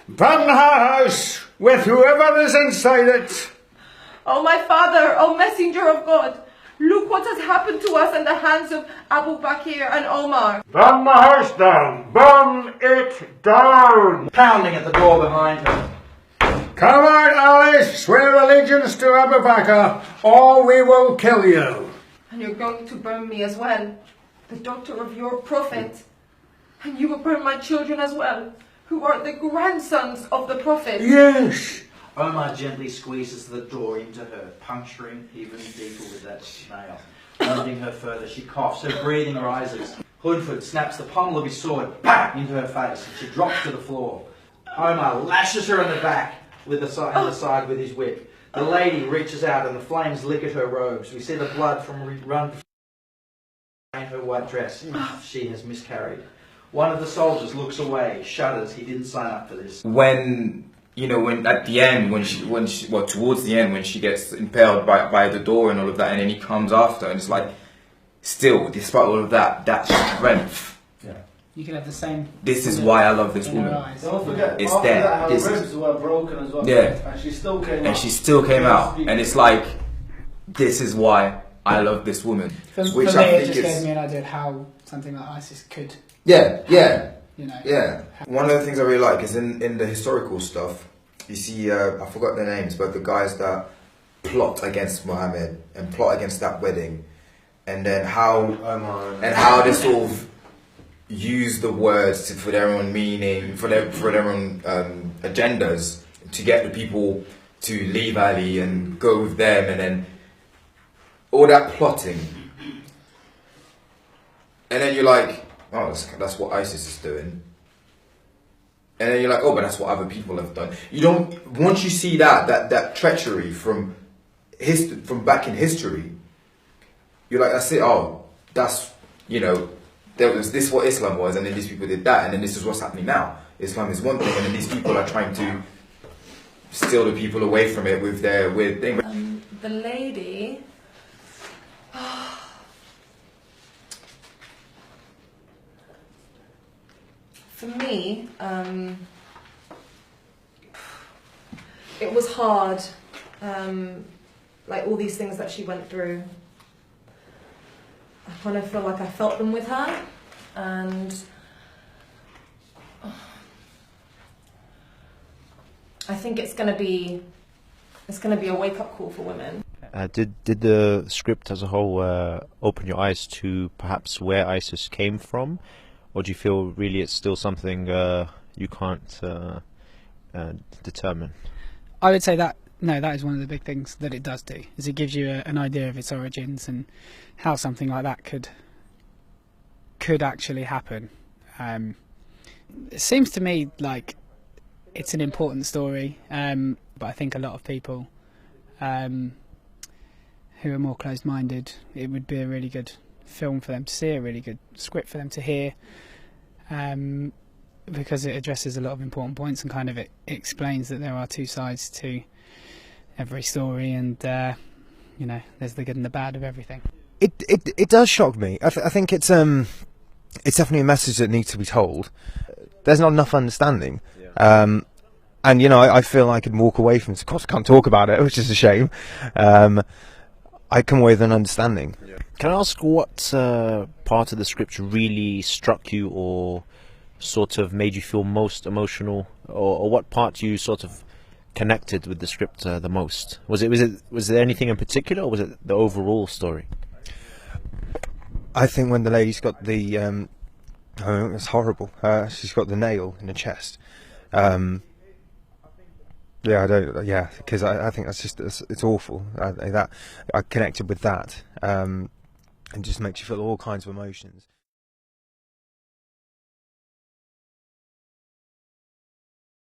Burn her house with whoever is inside it. Oh my father, oh messenger of God, look what has happened to us in the hands of Abu Bakr and Omar. Burn the house down. Burn it down. Pounding at the door behind her. Come out, Alice. Swear allegiance to Abu Bakr, or we will kill you. And you're going to burn me as well, the daughter of your prophet. And you will burn my children as well, who are the grandsons of the prophet. Yes. Omar gently squeezes the door into her, puncturing even deeper with that nail. Wounding her further, she coughs, her breathing rises. Hoodford snaps the pommel of his sword back into her face, and she drops to the floor. Omar lashes her in the back with the side with his whip. The lady reaches out and the flames lick at her robes. We see the blood run in her white dress. She has miscarried. One of the soldiers looks away, shudders. He didn't sign up for this. When at the end, towards the end, when she gets impaled by the door and all of that, and then he comes after, and it's like, still, despite all of that strength. Yeah. You can have the same. This is why I love this woman. Don't forget, it's after there. that, her ribs were broken as well. Yeah. And she still came out. And she still came out, and it's like, this is why I love this woman. For me, it just gave me an idea of how something like ISIS could. Yeah. You know. Yeah. One of the things I really like is in the historical stuff, you see, I forgot their names, but the guys that plot against Muhammad and plot against that wedding, and then how they sort of use the words for their own meaning, for their own agendas, to get the people to leave Ali and go with them, and then all that plotting, and then you're like, oh, that's what ISIS is doing. And then you're like, oh, but that's what other people have done. You don't, once you see that treachery from back in history, you're like, that's it, oh, that's, there was this what Islam was, and then these people did that, and then this is what's happening now. Islam is one thing, and then these people are trying to steal the people away from it with their weird thing. The lady... For me, it was hard, like all these things that she went through. I kind of feel like I felt them with her, and I think it's going to be a wake-up call for women. Did the script as a whole open your eyes to perhaps where ISIS came from? Or do you feel really it's still something you can't determine? I would say that is one of the big things that it does do, is it gives you an idea of its origins and how something like that could actually happen. It seems to me like it's an important story, but I think a lot of people who are more closed-minded, it would be a really good film for them to see, a really good script for them to hear, because it addresses a lot of important points and kind of it explains that there are two sides to every story, and there's the good and the bad of everything. It does shock me. I think it's definitely a message that needs to be told. There's not enough understanding, and I feel I could walk away from this. Of course, I can't talk about it, which is a shame. I come away with an understanding. Yeah. Can I ask what part of the script really struck you, or sort of made you feel most emotional, or what part you sort of connected with the script the most? Was there anything in particular, or was it the overall story? I think when the lady's got the, it's horrible. She's got the nail in the chest. Because I think that's just it's awful. I connected with that, and just makes you feel all kinds of emotions.